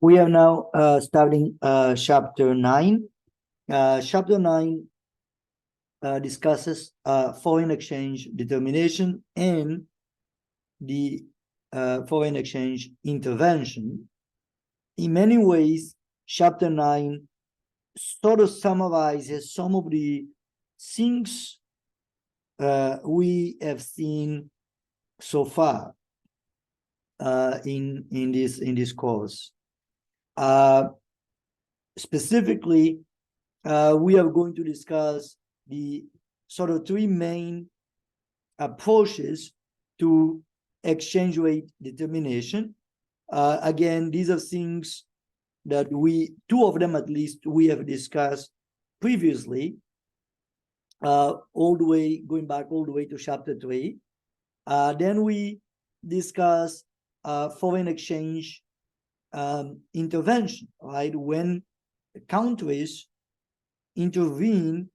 We are now starting chapter 9. Chapter 9 discusses foreign exchange determination and the foreign exchange intervention. In many ways, chapter 9 sort of summarizes some of the things we have seen so far in this course. Specifically, we are going to discuss the sort of three main approaches to exchange rate determination. Again, these are things that two of them at least, we have discussed previously, going back all the way to chapter 3. Then we discuss foreign exchange intervention, right? When countries intervene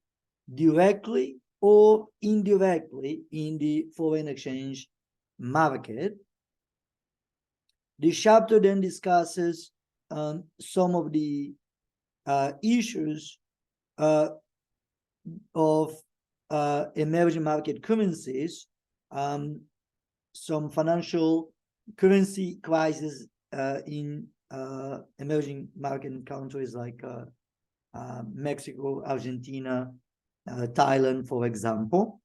directly or indirectly in the foreign exchange market. The chapter then discusses some of the issues of emerging market currencies, some financial currency crisis in emerging market countries like Mexico, Argentina, Thailand, for example.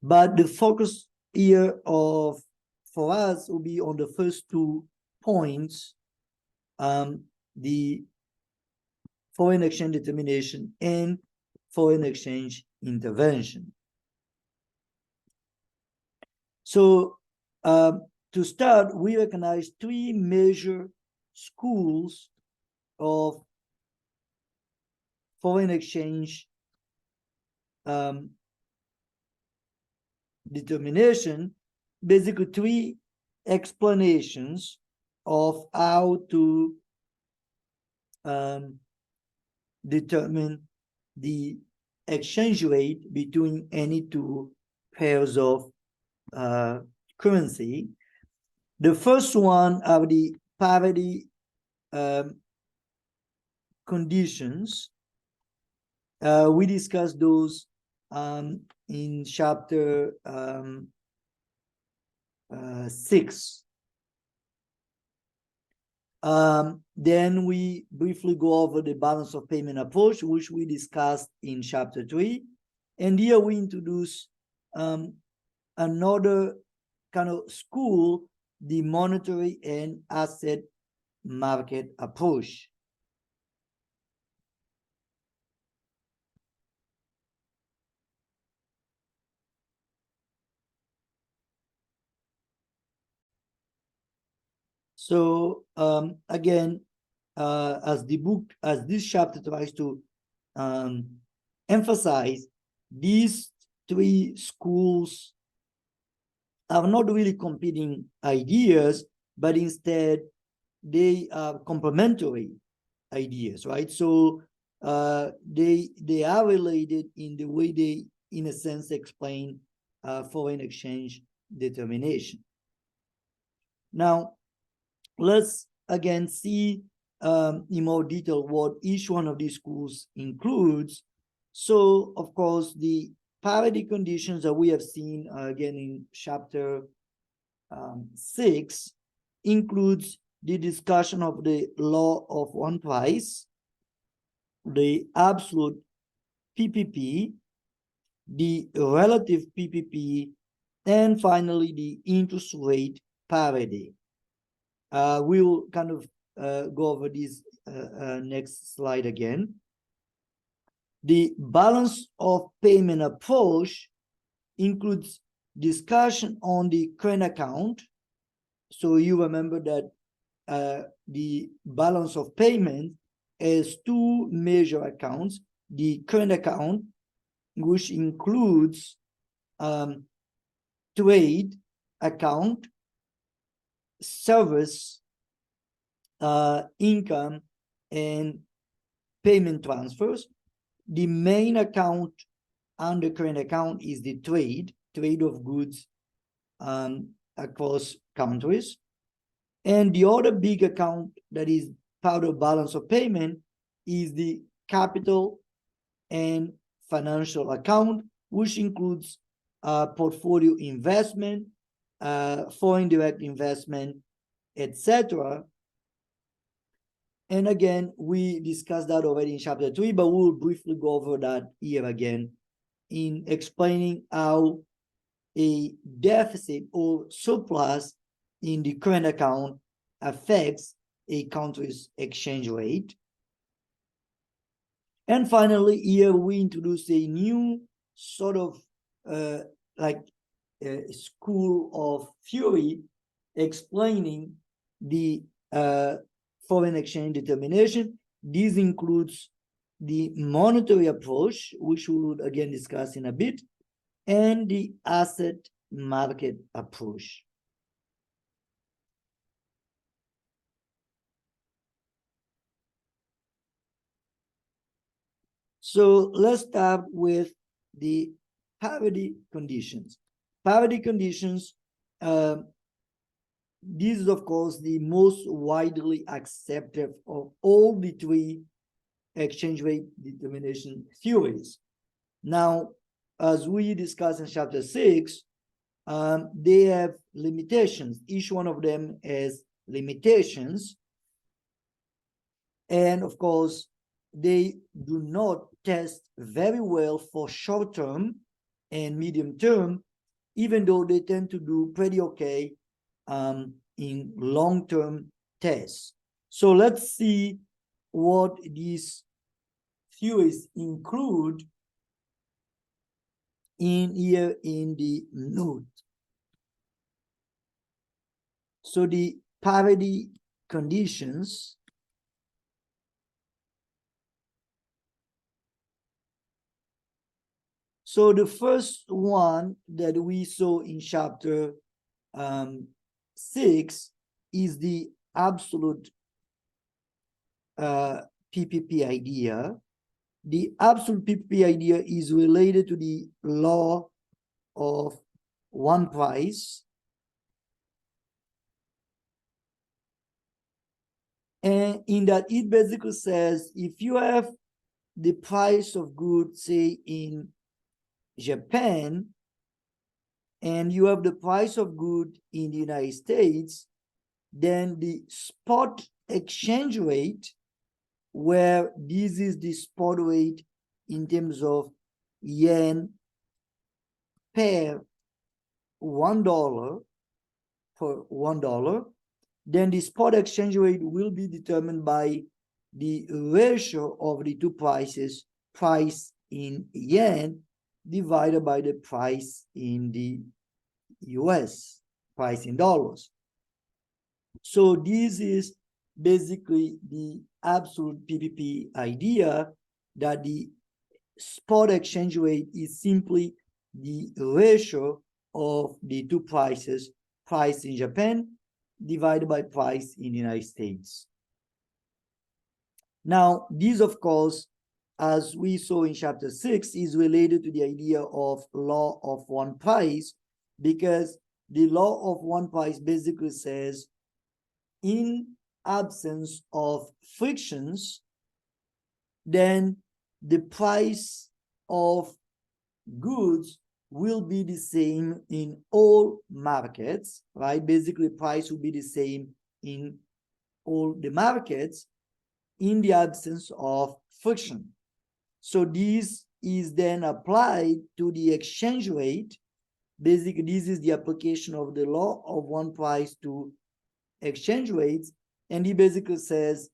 But the focus here for us will be on the first 2 points, the foreign exchange determination and foreign exchange intervention. So to start, we recognize 3 major schools of foreign exchange determination, basically 3 explanations of how to determine the exchange rate between any 2 pairs of currency. The first one are the parity conditions. We discussed those in chapter 6. Then we briefly go over the balance of payment approach, which we discussed in chapter 3. And here we introduce another kind of school, the monetary and asset market approach. So again, as this chapter tries to emphasize, these 3 schools are not really competing ideas, but instead they are complementary ideas, right? So they are related in the way they, in a sense, explain foreign exchange determination. Now, let's again see in more detail what each one of these schools includes. So, of course, the parity conditions that we have seen again in chapter 6 includes the discussion of the law of one price, the absolute PPP, the relative PPP, and finally the interest rate parity. We will kind of go over this next slide again. The balance of payment approach includes discussion on the current account. So you remember that the balance of payment has 2 major accounts: the current account, which includes trade account, service, income, and payment transfers. The main account under current account is the trade of goods across countries. And the other big account that is part of balance of payment is the capital and financial account, which includes portfolio investment, foreign direct investment, etc. And again, we discussed that already in chapter 3, but we'll briefly go over that here again in explaining how a deficit or surplus in the current account affects a country's exchange rate. And finally, here we introduce a new sort of school of theory explaining the foreign exchange determination. This includes the monetary approach, which we will again discuss in a bit, and the asset market approach. So let's start with the parity conditions. Parity conditions, this is of course the most widely accepted of all the three exchange rate determination theories. Now, as we discussed in chapter 6, they have limitations. Each one of them has limitations. And of course, they do not test very well for short-term and medium-term, even though they tend to do pretty okay in long-term tests. So let's see what these theories include in here in the note. So the parity conditions. So the first one that we saw in chapter 6 is the absolute PPP idea. The absolute PPP idea is related to the law of one price. And in that, it basically says if you have the price of goods, say in Japan, and you have the price of good in the United States, then the spot exchange rate, where this is the spot rate in terms of yen per $1 per $1, then the spot exchange rate will be determined by the ratio of the two prices, price in yen divided by the price in the US, price in dollars. So this is basically the absolute PPP idea, that the spot exchange rate is simply the ratio of the two prices, price in Japan divided by price in the United States. Now, this, of course, as we saw in chapter 6, is related to the idea of law of one price, because the law of one price basically says in absence of frictions, then the price of goods will be the same in all markets, right? Basically, price will be the same in all the markets in the absence of friction. So this is then applied to the exchange rate. Basically, this is the application of the law of one price to exchange rates. And he basically says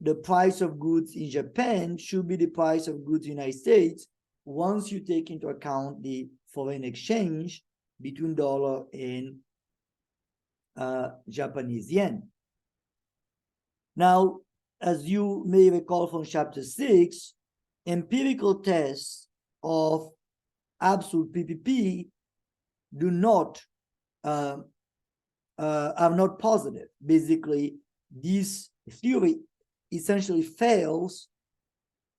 the price of goods in Japan should be the price of goods in the United States once you take into account the foreign exchange between dollar and Japanese yen. Now, as you may recall from chapter 6, empirical tests of absolute PPP are not positive. Basically, this theory essentially fails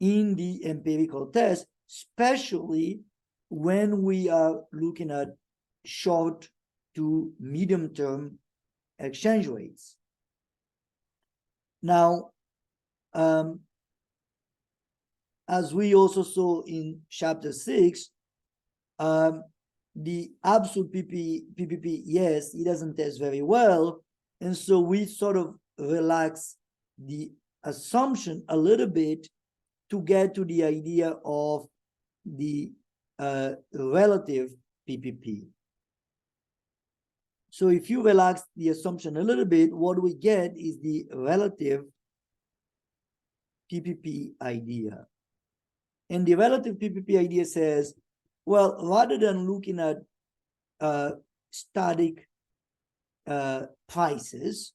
in the empirical test, especially when we are looking at short to medium term exchange rates. Now, as we also saw in chapter 6, the absolute PPP, yes, it doesn't test very well. And so we sort of relax the assumption a little bit to get to the idea of the relative PPP. So if you relax the assumption a little bit, what we get is the relative PPP idea. And the relative PPP idea says, well, rather than looking at static prices,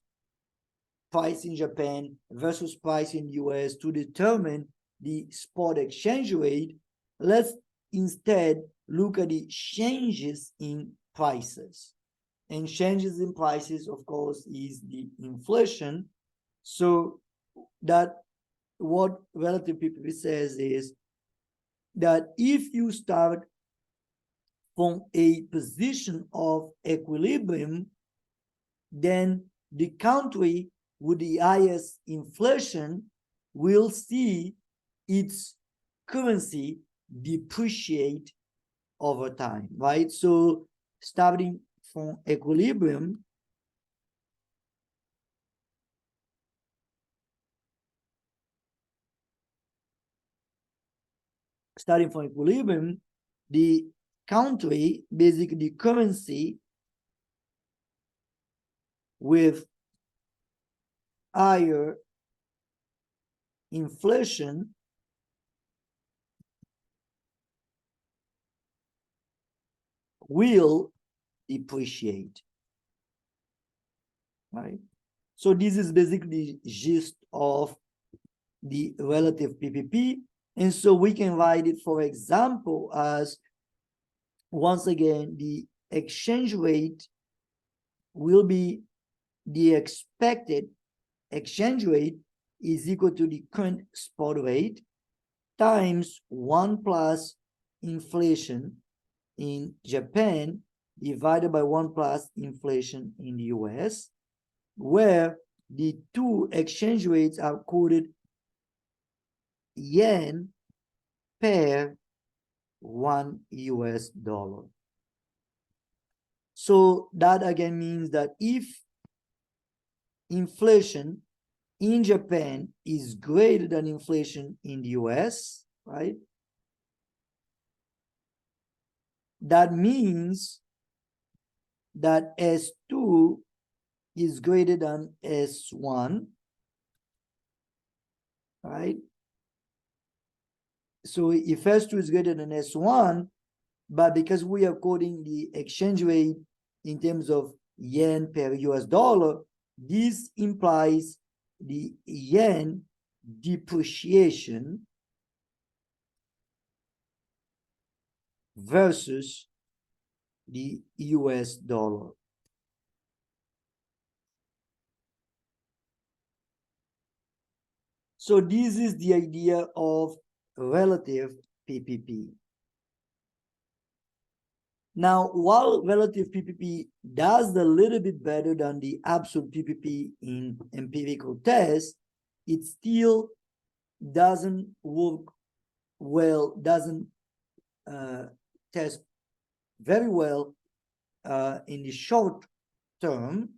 price in Japan versus price in US to determine the spot exchange rate, let's instead look at the changes in prices. And changes in prices, of course, is the inflation. So that what relative PPP says is that if you start from a position of equilibrium, then the country with the highest inflation will see its currency depreciate over time, right? So starting from equilibrium, the country, basically the currency with higher inflation will depreciate, right? So this is basically the gist of the relative PPP. And so we can write it, for example, as, once again, the exchange rate will be the expected exchange rate is equal to the current spot rate times 1 plus inflation in Japan divided by 1 plus inflation in the US, where the two exchange rates are quoted yen per $1 US. So that again means that if inflation in Japan is greater than inflation in the US, right? That means that S2 is greater than S1, right? So if S2 is greater than S1, but because we are quoting the exchange rate in terms of yen per US dollar, this implies the yen depreciation versus the US dollar. So this is the idea of relative PPP. Now, while relative PPP does a little bit better than the absolute PPP in empirical tests, it still doesn't work well, doesn't test very well in the short term.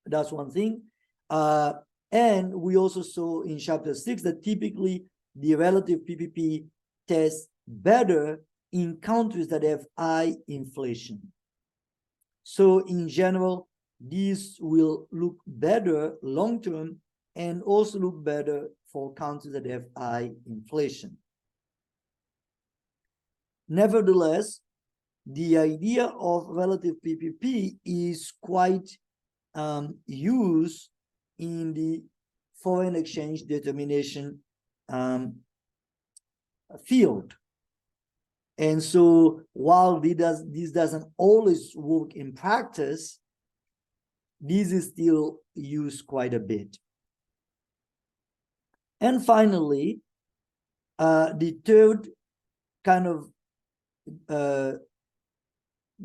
That's one thing. And we also saw in chapter 6 that typically the relative PPP tests better in countries that have high inflation. So in general, these will look better long-term and also look better for countries that have high inflation. Nevertheless, the idea of relative PPP is quite used in the foreign exchange determination field. And so while this doesn't always work in practice, this is still used quite a bit. And finally, the third kind of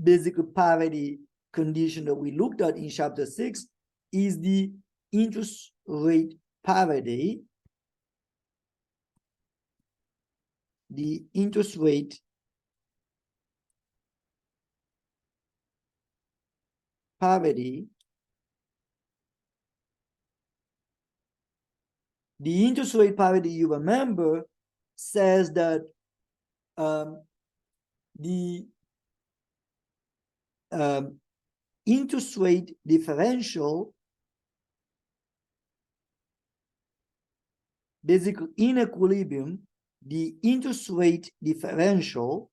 basically parity condition that we looked at in chapter 6 is the interest rate parity, the interest rate parity, the interest rate parity, you remember, says that the interest rate differential, basically in equilibrium, the interest rate differential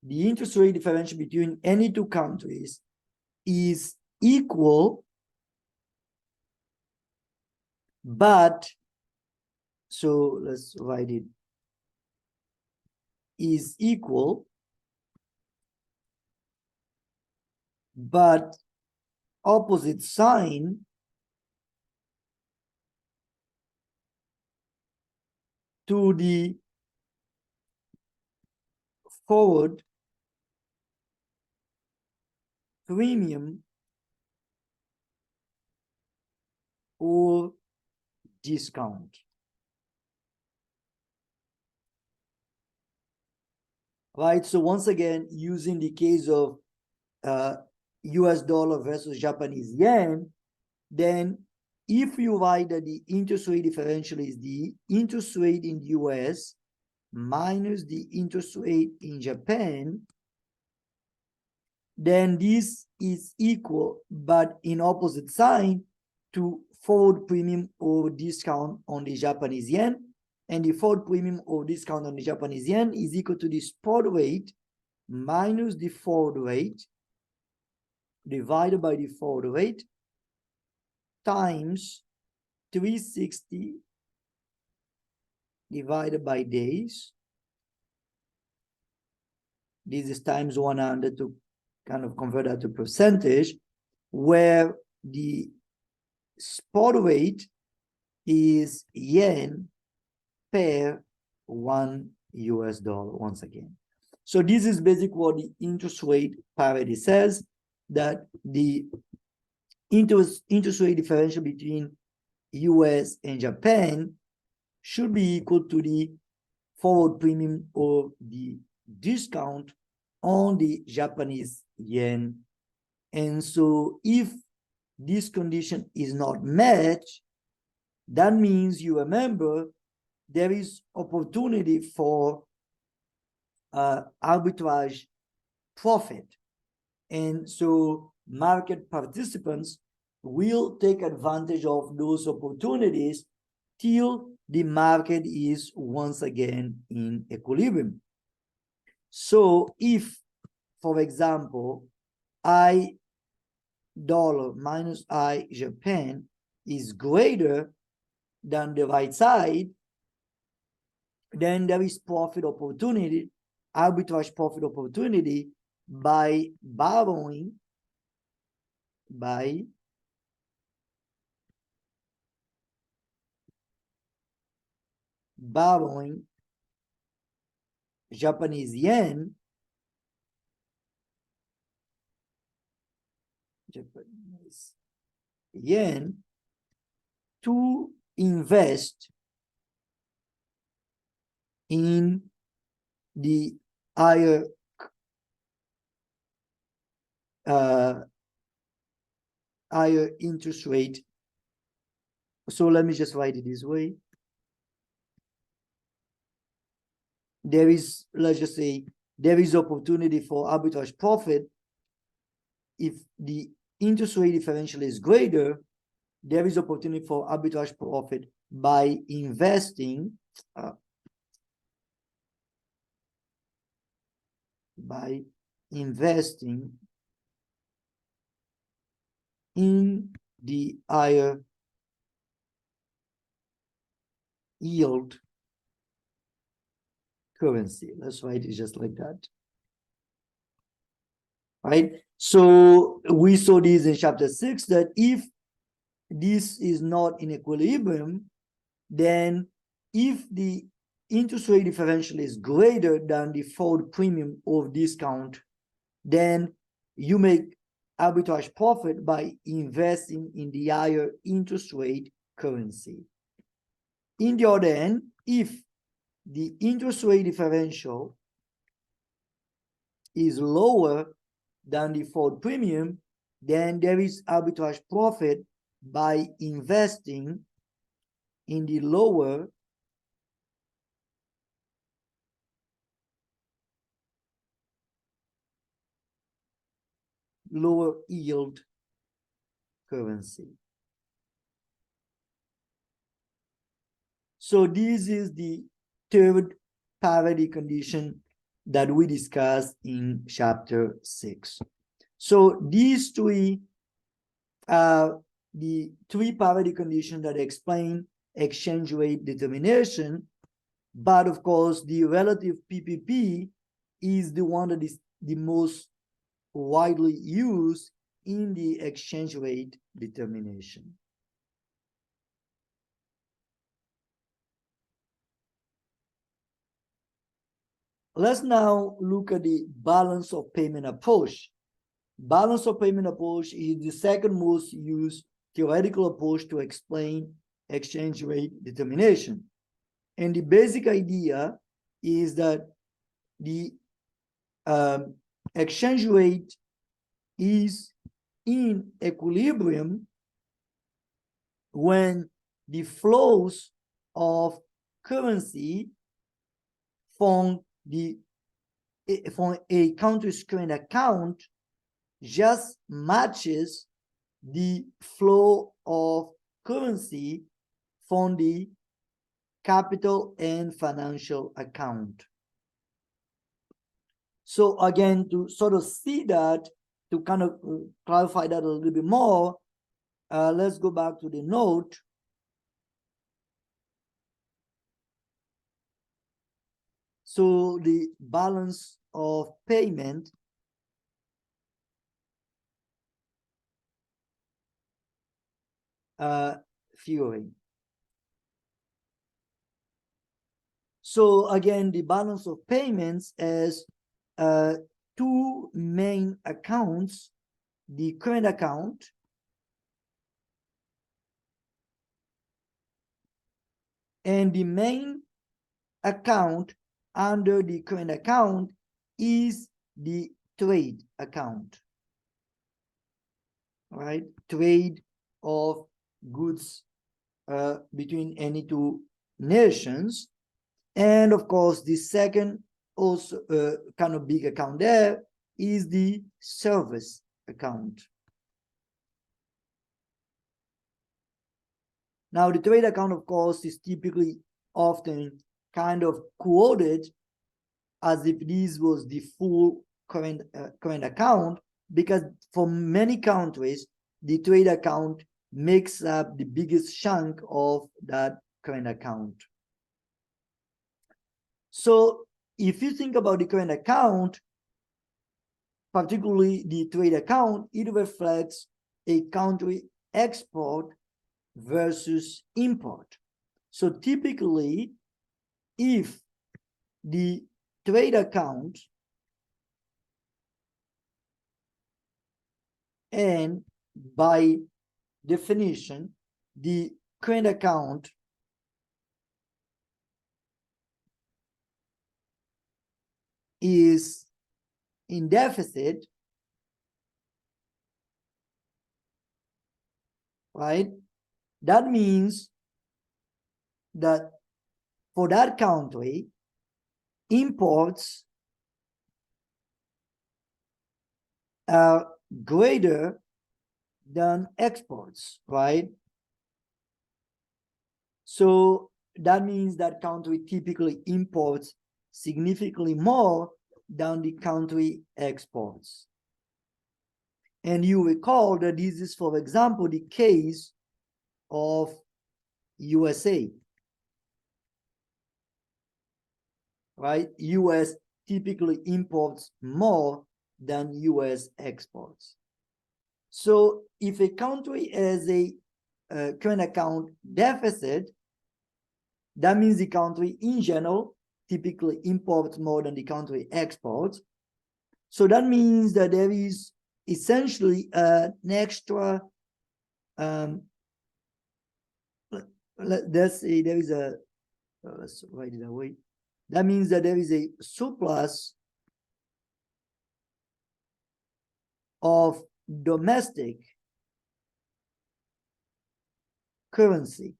between any two countries is equal, but, so let's write it, is equal, but opposite sign to the forward premium or discount. Right, so once again, using the case of US dollar versus Japanese yen, then if you write that the interest rate differential is the interest rate in the US minus the interest rate in Japan, then this is equal, but in opposite sign, to forward premium or discount on the Japanese yen. And the forward premium or discount on the Japanese yen is equal to the spot rate minus the forward rate divided by the forward rate times 360 divided by days. This is times 100 to kind of convert that to percentage, where the spot rate is yen per $1 US once again. So this is basically what the interest rate parity says, that the interest rate differential between US and Japan should be equal to the forward premium or the discount on the Japanese yen. And so if this condition is not met, that means, you remember, there is opportunity for arbitrage profit. And so market participants will take advantage of those opportunities till the market is once again in equilibrium. So if, for example, I dollar minus I Japan is greater than the right side, then there is profit opportunity, arbitrage profit opportunity by borrowing, Japanese yen, to invest in the higher interest rate. So let me just write it this way. There is, let's just say, there is opportunity for arbitrage profit if the interest rate differential is greater. There is opportunity for arbitrage profit by investing in the higher yield currency. Let's write it just like that. Right? So we saw this in chapter 6, that if this is not in equilibrium, then if the interest rate differential is greater than the forward premium or discount then you make arbitrage profit by investing in the higher interest rate currency. In the other hand, if the interest rate differential is lower than the forward premium, then there is arbitrage profit by investing in the lower yield currency. So this is the third parity condition that we discussed in chapter 6. So these three are the three parity conditions that explain exchange rate determination. But of course, the relative PPP is the one that is the most widely used in the exchange rate determination. Let's now look at the balance of payment approach. Balance of payment approach is the second most used theoretical approach to explain exchange rate determination. And the basic idea is that the exchange rate is in equilibrium when the flows of currency from a country's current account just matches the flow of currency from the capital and financial account. So again, to sort of see that, to kind of clarify that a little bit more, let's go back to the note. So the balance of payment theory. So again, the balance of payments has two main accounts: the current account and the main account under the current account is the trade account, right? Trade of goods between any two nations. And of course, the second also kind of big account there is the service account. Now, the trade account, of course, is typically often kind of quoted as if this was the full current account, because for many countries, the trade account makes up the biggest chunk of that current account. So if you think about the current account, particularly the trade account, it reflects a country export versus import. So typically, if the trade account and by definition, the current account is in deficit, right? That means that for that country, imports are greater than exports, right? So that means that country typically imports significantly more than the country exports. And you recall that this is, for example, the case of USA, right? US typically imports more than US exports. So if a country has a current account deficit, that means the country in general typically imports more than the country exports. So that means that there is essentially an extra, let's say there is a, let's write it away. That means that there is a surplus of domestic currency,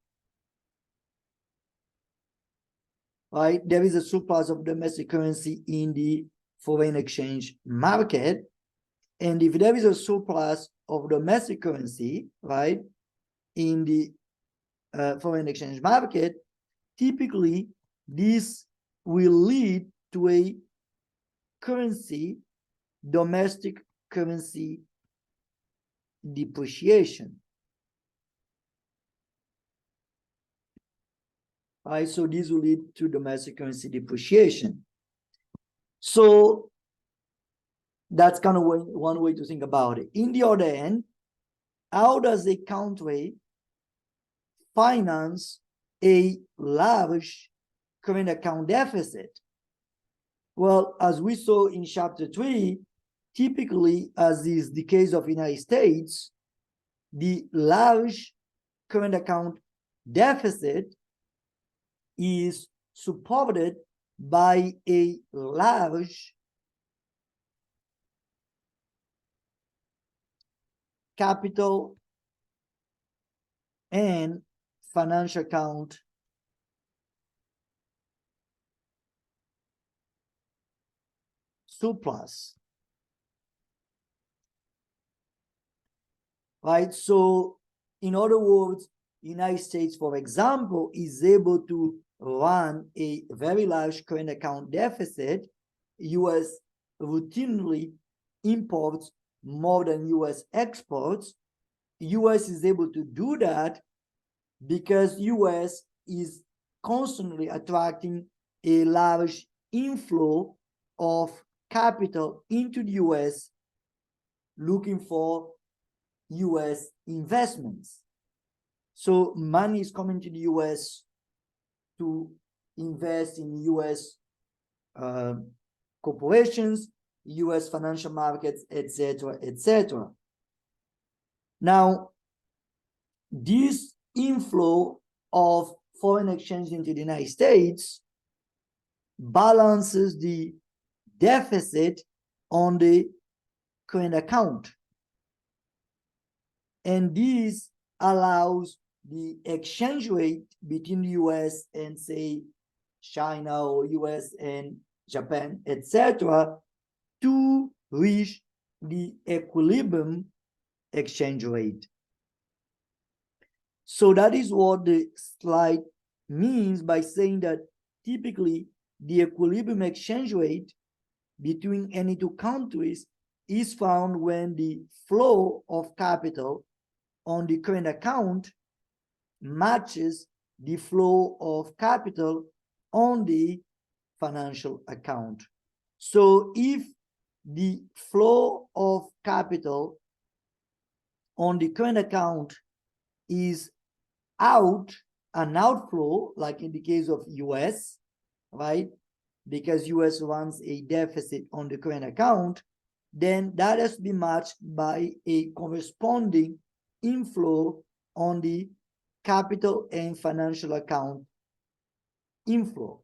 right? There is a surplus of domestic currency in the foreign exchange market. And if there is a surplus of domestic currency, right, in the foreign exchange market, typically this will lead to a domestic currency depreciation. Right, so this will lead to domestic currency depreciation. So that's kind of one way to think about it. In the other hand, how does a country finance a large current account deficit? Well, as we saw in chapter 3, typically, as is the case of the United States, the large current account deficit is supported by a large capital and financial account surplus. Right? So, in other words, the United States, for example, is able to run a very large current account deficit. US routinely imports more than US exports. US is able to do that because US is constantly attracting a large inflow of capital into the US, looking for US investments. So money is coming to the US to invest in US corporations, US financial markets, etc., etc. Now, this inflow of foreign exchange into the United States balances the deficit on the current account. And this allows the exchange rate between the US and, say, China, or US and Japan, etc., to reach the equilibrium exchange rate. So that is what the slide means by saying that typically the equilibrium exchange rate between any two countries is found when the flow of capital on the current account matches the flow of capital on the financial account. So if the flow of capital on the current account is an outflow, like in the case of US, right? Because US runs a deficit on the current account, then that has to be matched by a corresponding inflow on the capital and financial account inflow.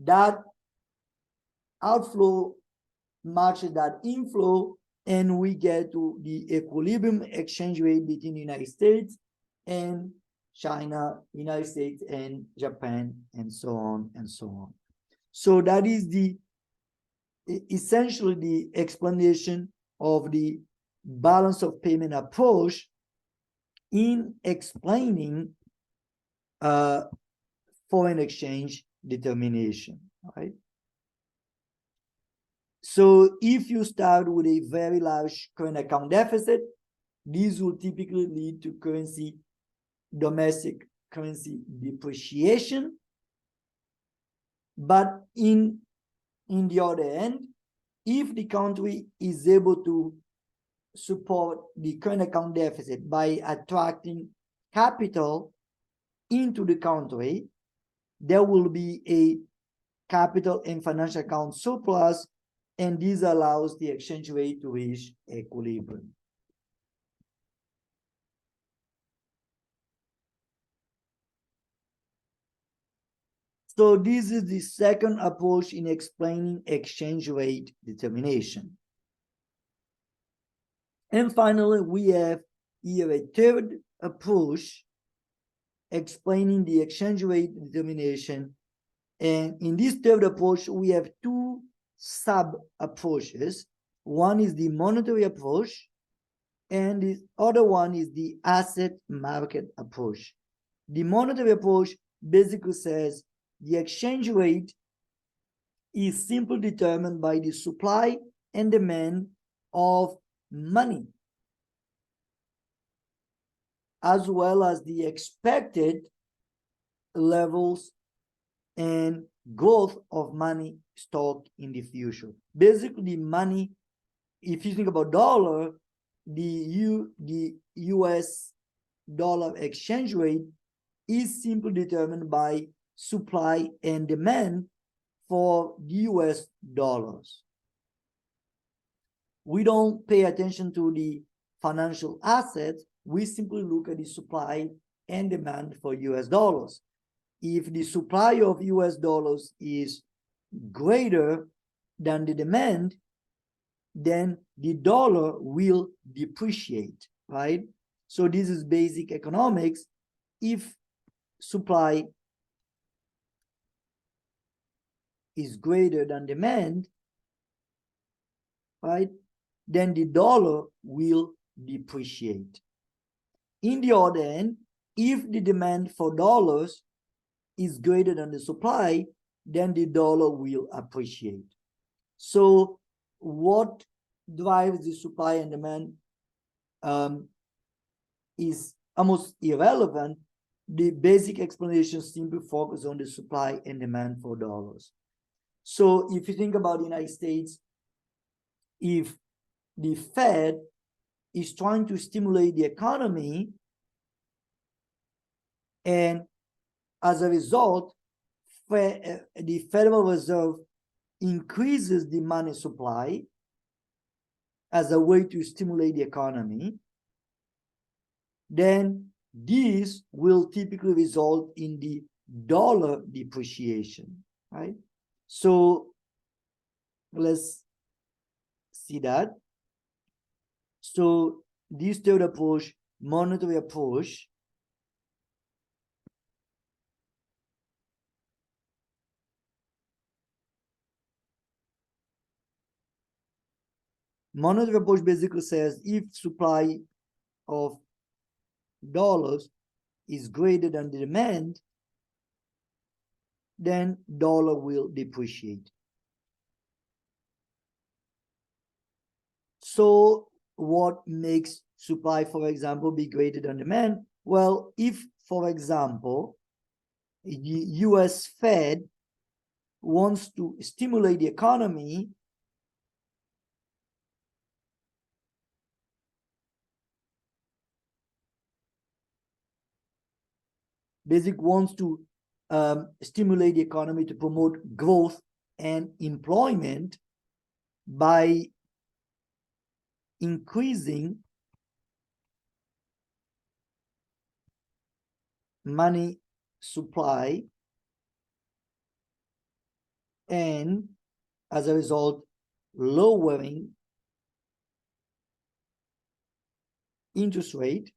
That outflow matches that inflow, and we get to the equilibrium exchange rate between the United States and China, United States and Japan, and so on and so on. So that is essentially the explanation of the balance of payment approach in explaining foreign exchange determination, right? So if you start with a very large current account deficit, these will typically lead to domestic currency depreciation. But in the other end, if the country is able to support the current account deficit by attracting capital into the country, there will be a capital and financial account surplus and this allows the exchange rate to reach equilibrium. So this is the second approach in explaining exchange rate determination. And finally, we have here a third approach explaining the exchange rate determination. And in this third approach, we have two sub-approaches. One is the monetary approach, and the other one is the asset market approach. The monetary approach basically says the exchange rate is simply determined by the supply and demand of money, as well as the expected levels and growth of money stock in the future. Basically, money, if you think about dollar, the US dollar exchange rate is simply determined by supply and demand for US dollars. We don't pay attention to the financial assets. We simply look at the supply and demand for US dollars. If the supply of US dollars is greater than the demand, then the dollar will depreciate, right? So this is basic economics. If supply is greater than demand, right, then the dollar will depreciate. In the other hand, if the demand for dollars is greater than the supply, then the dollar will appreciate. So what drives the supply and demand is almost irrelevant. The basic explanation simply focuses on the supply and demand for dollars. So if you think about the United States, if the Fed is trying to stimulate the economy, and as a result, the Federal Reserve increases the money supply as a way to stimulate the economy, then this will typically result in the dollar depreciation, right? So let's see that. So this third approach, monetary approach, basically says if supply of dollars is greater than the demand, then dollar will depreciate. So what makes supply, for example, be greater than demand? Well, if, for example, the US Fed wants to stimulate the economy, basically wants to stimulate the economy to promote growth and employment by increasing money supply, and as a result, lowering interest rate,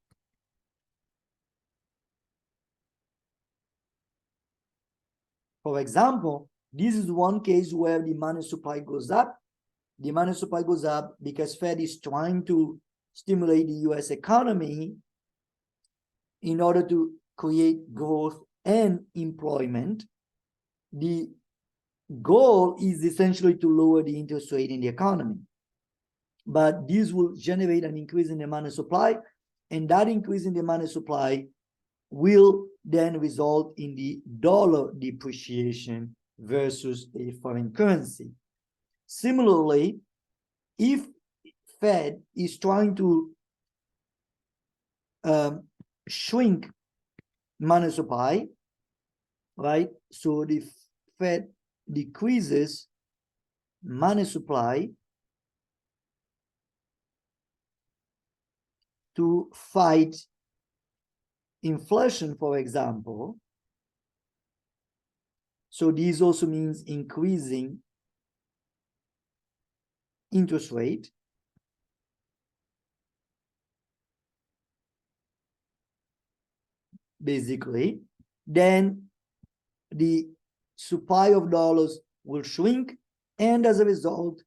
for example, this is one case where the money supply goes up. The money supply goes up because Fed is trying to stimulate the US economy in order to create growth and employment. The goal is essentially to lower the interest rate in the economy. But this will generate an increase in the money supply, and that increase in the money supply will then result in the dollar depreciation versus a foreign currency. Similarly, if Fed is trying to shrink money supply, right? So the Fed decreases money supply to fight inflation, for example. So this also means increasing interest rate. Basically, then the supply of dollars will shrink, and as a result,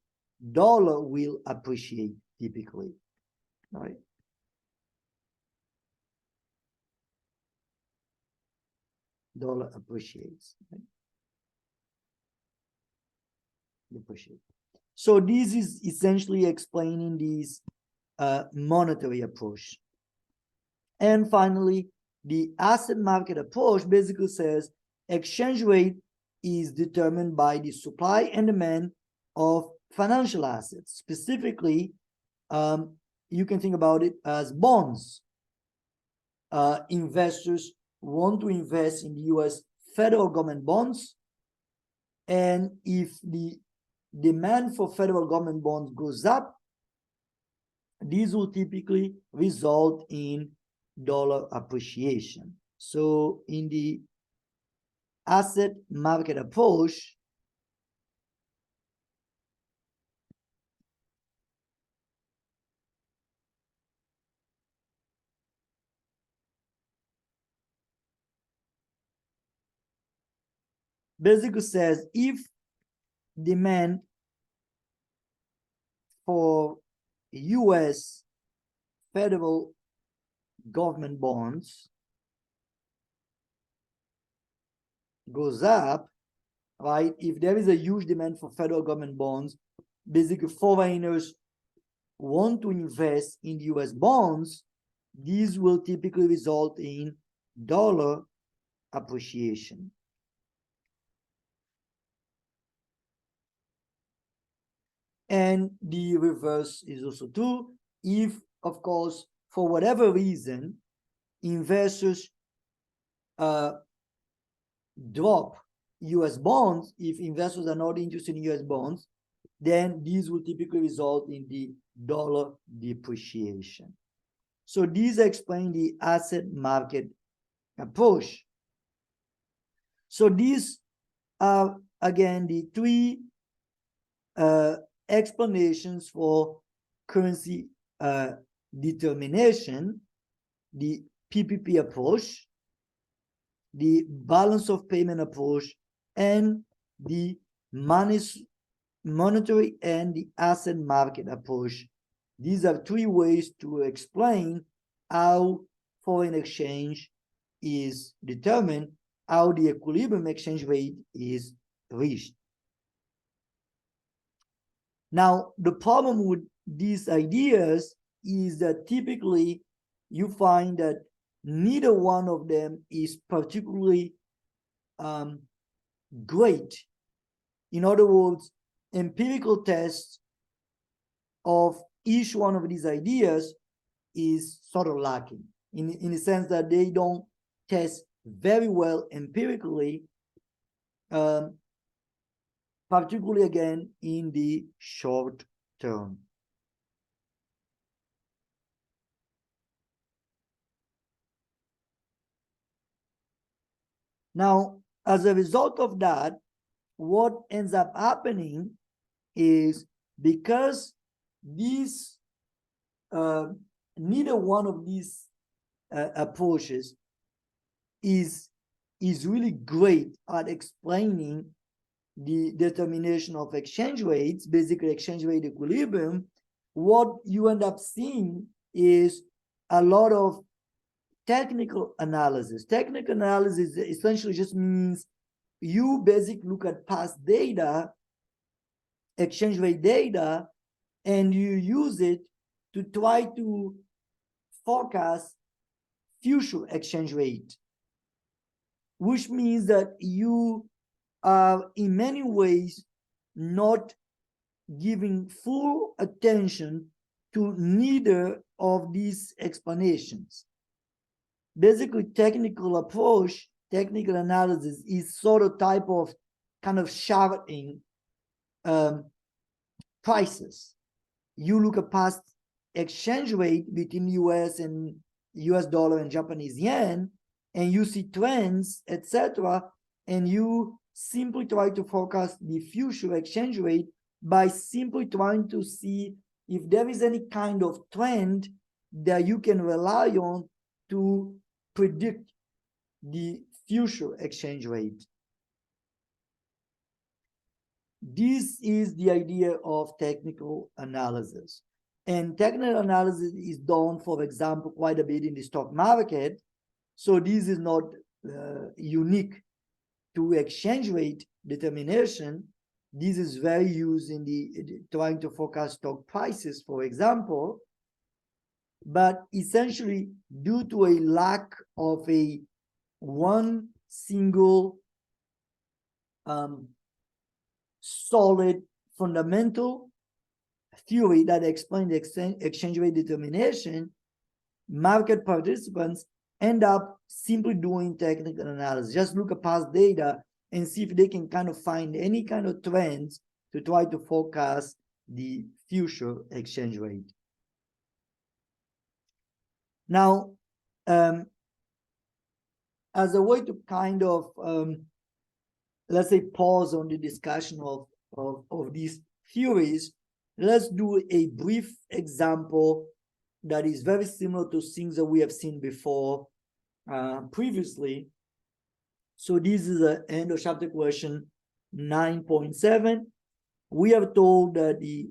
dollar will appreciate typically, right? Dollar appreciates, right? Depreciate. So this is essentially explaining this monetary approach. And finally, the asset market approach basically says exchange rate is determined by the supply and demand of financial assets. Specifically, you can think about it as bonds. Investors want to invest in the US federal government bonds, and if the demand for federal government bonds goes up, these will typically result in dollar appreciation. So in the asset market approach, basically says if demand for US federal government bonds goes up, right? If there is a huge demand for federal government bonds, basically foreigners want to invest in US bonds, these will typically result in dollar appreciation. And the reverse is also true. If, of course, for whatever reason, investors drop US bonds, if investors are not interested in US bonds, then these will typically result in the dollar depreciation. So these explain the asset market approach. So these are, again, the three explanations for currency determination: the PPP approach, the balance of payment approach, and the monetary and the asset market approach. These are three ways to explain how foreign exchange is determined, how the equilibrium exchange rate is reached. Now, the problem with these ideas is that typically you find that neither one of them is particularly great. In other words, empirical tests of each one of these ideas is sort of lacking in the sense that they don't test very well empirically, particularly again in the short term. Now, as a result of that, what ends up happening is, because these neither one of these approaches is really great at explaining the determination of exchange rates, basically exchange rate equilibrium, what you end up seeing is a lot of technical analysis. Technical analysis essentially just means you basically look at past data, exchange rate data, and you use it to try to forecast future exchange rate, which means that you are in many ways not giving full attention to neither of these explanations. Basically, technical approach, technical analysis is sort of type of kind of shouting prices. You look at past exchange rate between US and US dollar and Japanese yen, and you see trends, etc., and you simply try to forecast the future exchange rate by simply trying to see if there is any kind of trend that you can rely on to predict the future exchange rate. This is the idea of technical analysis. And technical analysis is done, for example, quite a bit in the stock market. So this is not unique to exchange rate determination. This is very used in the trying to forecast stock prices, for example. But essentially, due to a lack of a one single solid fundamental theory that explains the exchange rate determination, market participants end up simply doing technical analysis. Just look at past data and see if they can kind of find any kind of trends to try to forecast the future exchange rate. Now, as a way to kind of, let's say, pause on the discussion of these theories, let's do a brief example that is very similar to things that we have seen before previously. So this is the end of chapter question 9.7. We are told that the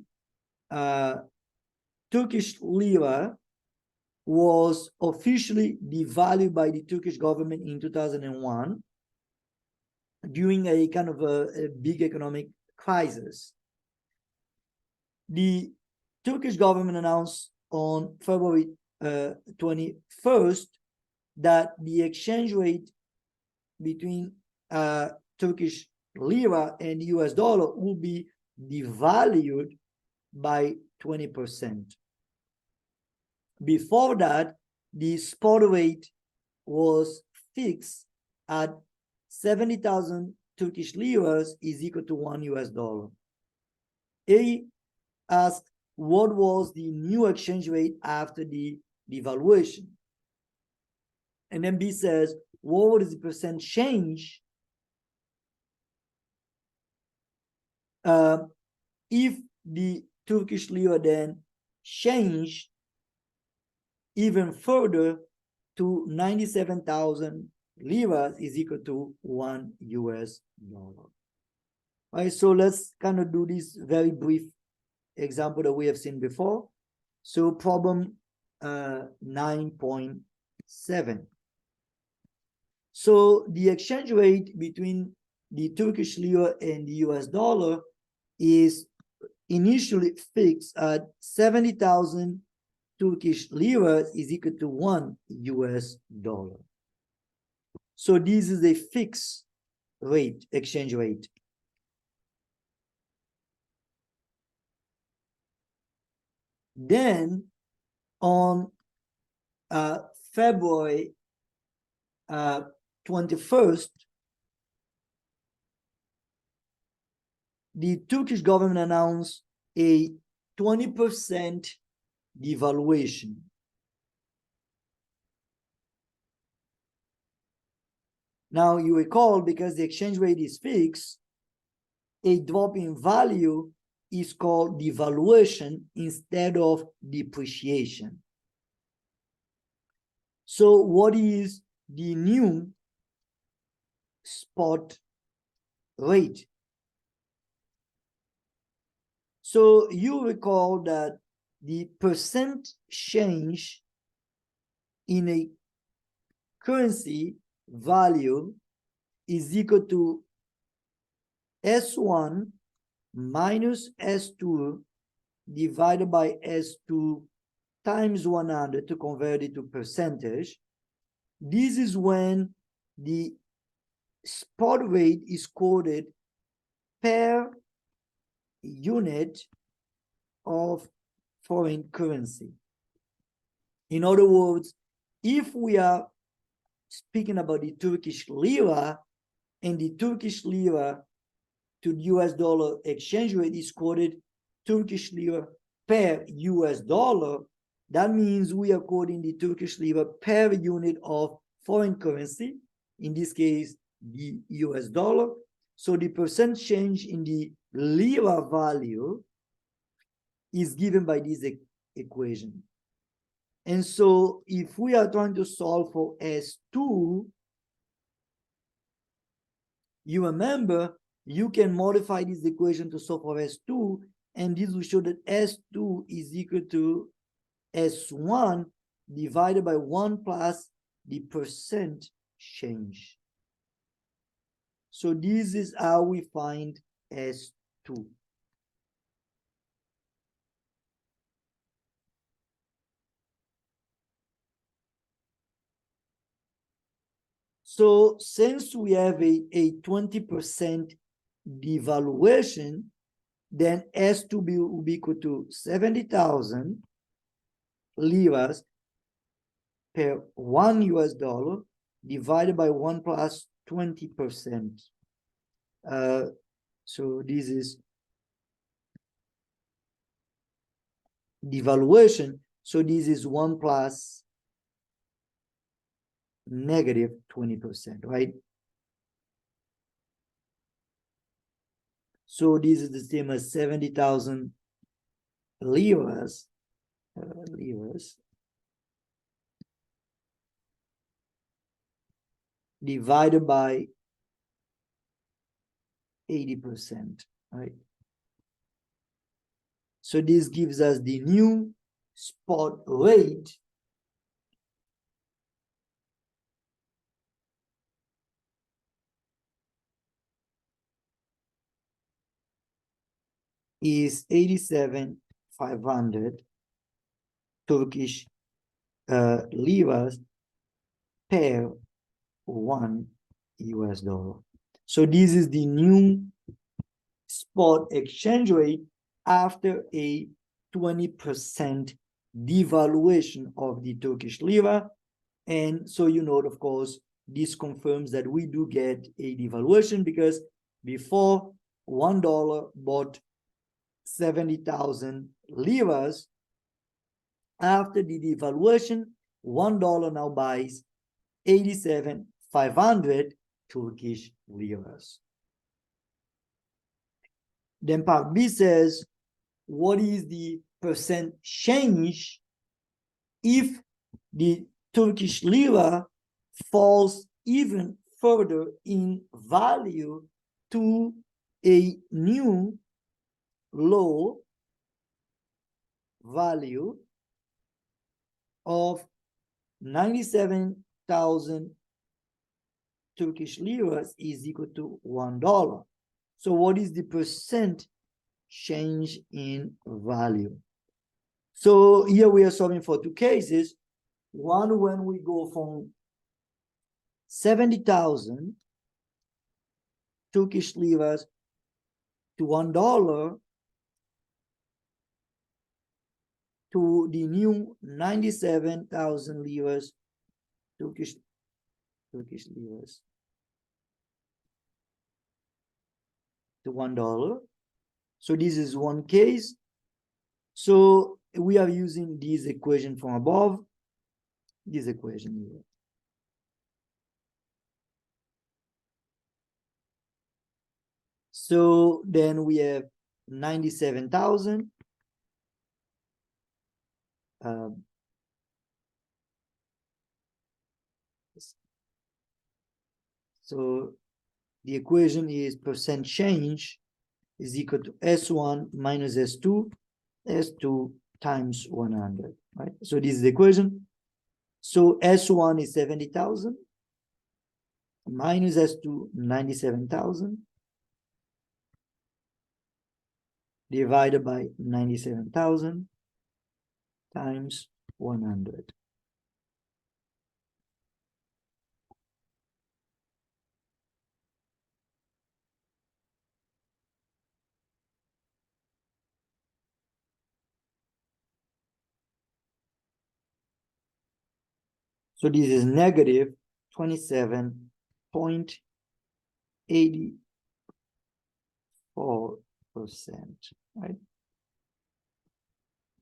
Turkish lira was officially devalued by the Turkish government in 2001 during a kind of a big economic crisis. The Turkish government announced on February 21st that the exchange rate between Turkish lira and the US dollar will be devalued by 20%. Before that, the spot rate was fixed at 70,000 Turkish liras is equal to $1 US. A asked what was the new exchange rate after the devaluation. And then B says, what was the percent change if the Turkish lira then changed even further to 97,000 liras is equal to $1 US. All right, so let's kind of do this very brief example that we have seen before. So problem 9.7. So the exchange rate between the Turkish lira and the US dollar is initially fixed at 70,000 Turkish lira is equal to $1 US. So this is a fixed rate, exchange rate. Then on February 21st, the Turkish government announced a 20% devaluation. Now you recall, because the exchange rate is fixed, a drop in value is called devaluation instead of depreciation. So what is the new spot rate? So you recall that the percent change in a currency value is equal to S1 minus S2 divided by S2 times 100 to convert it to percentage. This is when the spot rate is quoted per unit of foreign currency. In other words, if we are speaking about the Turkish lira, and the Turkish lira to the US dollar exchange rate is quoted Turkish lira per US dollar, that means we are quoting the Turkish lira per unit of foreign currency, in this case, the US dollar. So the percent change in the lira value is given by this equation. And so if we are trying to solve for S2, you remember, you can modify this equation to solve for S2, and this will show that S2 is equal to S1 divided by 1 plus the percent change. So this is how we find S2. So since we have a 20% devaluation, then S2 will be equal to 70,000 liras per 1 US dollar divided by 1 plus 20%. So this is devaluation. So this is 1 plus negative 20%, right? So this is the same as 70,000 liras, divided by 80%, right? So this gives us the new spot rate is 87,500 Turkish liras per 1 US dollar. So this is the new spot exchange rate after a 20% devaluation of the Turkish lira. And so, you know, of course, this confirms that we do get a devaluation, because before $1 bought 70,000 liras. After the devaluation, $1 now buys 87,500 Turkish liras. Then part B says, what is the percent change if the Turkish lira falls even further in value to a new low value of 97,000 Turkish liras is equal to $1. So what is the percent change in value? So here we are solving for two cases. One, when we go from 70,000 Turkish liras to $1 to the new 97,000 liras, Turkish liras to $1. So this is one case. So we are using this equation from above, this equation here. So then we have 97,000. So the equation is percent change is equal to S1 minus S2, S2 times 100, right? So this is the equation. So S1 is 70,000 minus S2, 97,000 divided by 97,000 times 100. So this is negative 27.84%, right?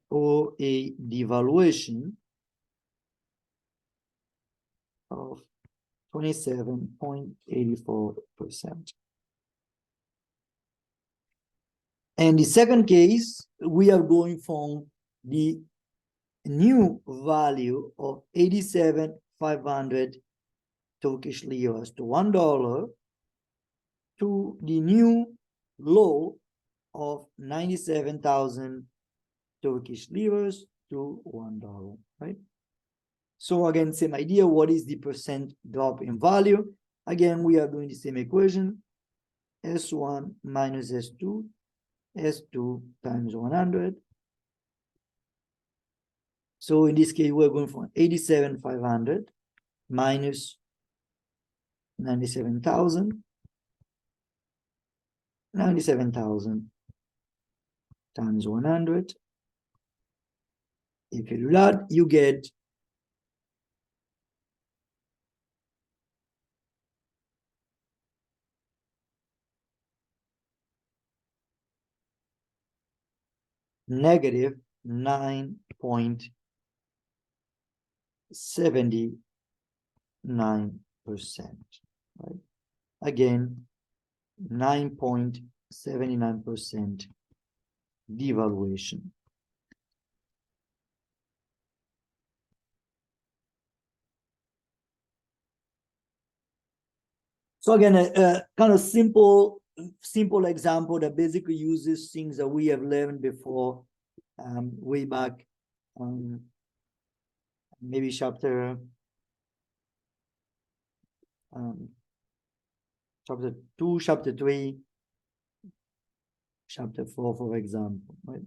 or a devaluation of 27.84%. And the second case, we are going from the new value of 87,500 Turkish liras to $1 to the new low of 97,000 Turkish liras to $1, right? So again, same idea. What is the percent drop in value? Again, we are doing the same equation. S1 minus S2, S2 times 100. So in this case, we're going from 87,500 minus 97,000. 97,000 times 100. If you do that, you get negative 9.79%, right? Again, 9.79% devaluation. So again, a kind of simple example that basically uses things that we have learned before, way back, maybe chapter 2, chapter 3, chapter 4, for example, right?